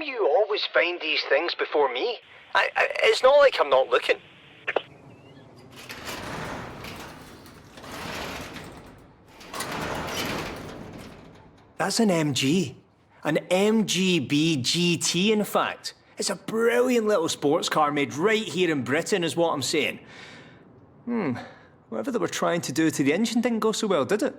you always find these things before me? It's not like I'm not looking. That's an MG. An MGB GT, in fact. It's a brilliant little sports car made right here in Britain, is what I'm saying. Whatever they were trying to do to the engine didn't go so well, did it?